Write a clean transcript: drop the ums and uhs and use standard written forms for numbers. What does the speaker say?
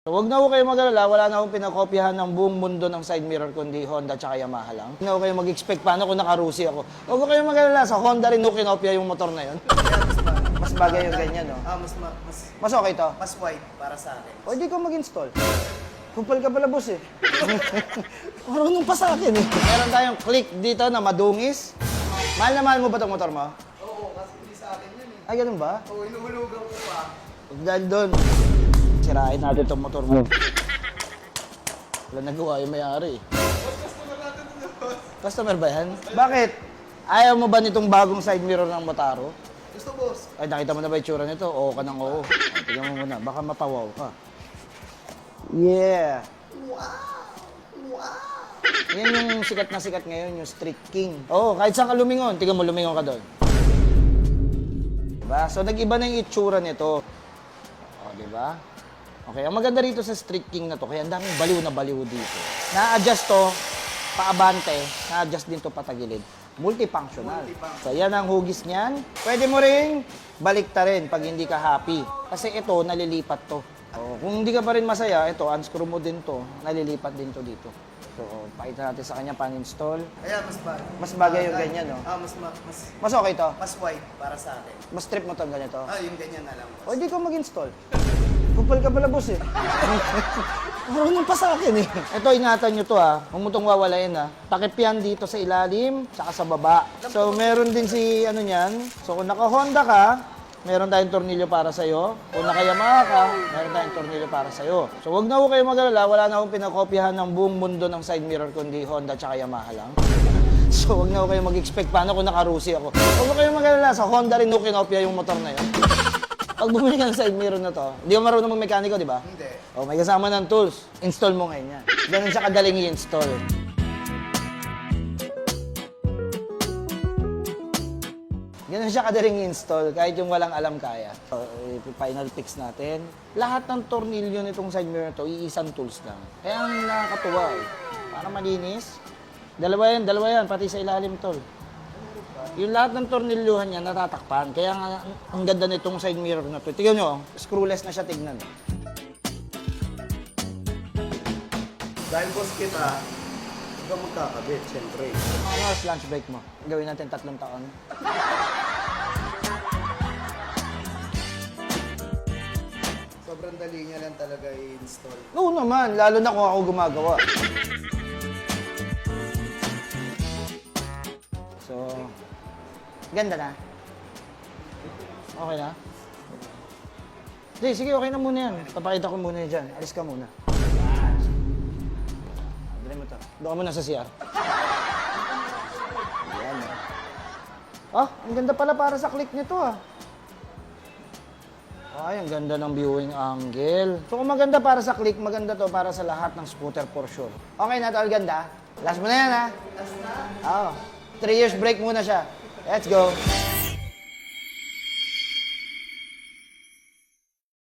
Huwag na ho kayo mag-alala, wala na akong pinakopyahan ng buong mundo ng side mirror kundi Honda tsaka Yamaha lang. Huwag na ho kayo mag-expect paano kung naka-Rusi ako. Huwag na kayo mag-alala, sa Honda rin ho kinopya yung motor na yun. Mas bagay yung ganyan, no? Mas okay to? Mas wide para sa akin. O di ko mag-install. Kupal ka pala, boss eh. Marunong pa sa akin eh. Meron tayong click dito na madungis. Mahal na mahal mo ba itong motor mo? Oo, kasi hindi sa akin yun eh. Ay, ganun ba? Oo, inuhulugan ko pa. Dahil doon, sirain natin itong motor mo. Wala nagawa yung may-ari. Customer natin ito, boss. Customer ba yan? Bakit? Ayaw mo ba nitong bagong side mirror ng Motaro? Gusto, boss. Ay, nakita mo na ba yung tsura nito? Oo ka ng oo. Tignan mo muna, baka mapawaw ka. Yeah! Yan yung sikat na sikat ngayon, yung Street King. Oo, kahit saan ka lumingon, tignan mo, lumingon ka doon. Diba? So, nag-iba na yung itsura nito. O, diba? Okay, ang maganda rito sa Street King na to, kaya ang daming baliw na baliw dito. Na-adjust to, paabante, na-adjust din to patagilid. Multifunctional. So, yan ang hugis niyan. Pwede mo ring baliktarin pag hindi ka happy. Kasi ito, nalilipat to. O, kung hindi ka pa rin masaya, ito, unscrew mo din to, nalilipat din to dito. So, pakita natin sa kanya pan-install. Kaya mas bagay. Mas bagay yung ganyan, no? Mas Mas okay to? mas wide para sa akin. Mas trip mo to ganito? Yung ganyan na lang, boss. O, hindi ko mag-install. Kupal ka pala, boss eh. Marunong pa sa akin eh. Ito, ingatan nyo to ha. Huwag mo itong wawalayin ha. Takip yan dito sa ilalim, saka sa baba. So, meron din si ano niyan. So, kung naka-Honda ka, meron tayong tornilyo para sa'yo. Kung naka-Yamaha ka, meron tayong tornilyo para sa'yo. So, huwag na ho kayo mag-alala. Wala na akong pinakopyahan ng buong mundo ng side mirror kundi Honda tsaka Yamaha lang. So, huwag na ho kayo mag-expect paano kung naka-Rusi ako. Huwag na kayo mag-alala. Sa Honda rin ho kinopya yung motor na yun. Pag bumili ka ng side mirror na to, hindi ka marunong mag-mekaniko, di ba? Hindi. O, may kasama ng tools. Install mo ngayon yan. Ganun siya kadaling i-install. Ganun siya kadaling i-install, kahit yung walang alam kaya. So, final fix natin. Lahat ng tornilyo nitong side mirror to, iisang tools lang. Kaya ang nakakatuwa eh. Para malinis. Dalawa yan, pati sa ilalim tol. Yung lahat ng tornilyohan niya natatakpan. Kaya nga, ang ganda nitong side mirror na to. Tignan nyo, screwless na siya tignan. Dahil boss kita, hindi ka magkakabit, siyempre. Ano oras lunch break mo? Gawin natin 3 taon. Sobrang dali niya lang talaga i-install. Oo naman, lalo na kung ako gumagawa. So, ganda na. Okay na? Sige, okay na muna yan. Papakita ko muna yan dyan. Alis ka muna. Dali mo to. Doon ka muna sa CR. Ayan. Ah, ang ganda pala para sa click nito ah. Ay, ang ganda ng viewing angle. So kung maganda para sa click, maganda to para sa lahat ng scooter for sure. Okay na to, all ganda. Last mo na yan ha. Last na? Oo. 3 years break muna siya. Let's go.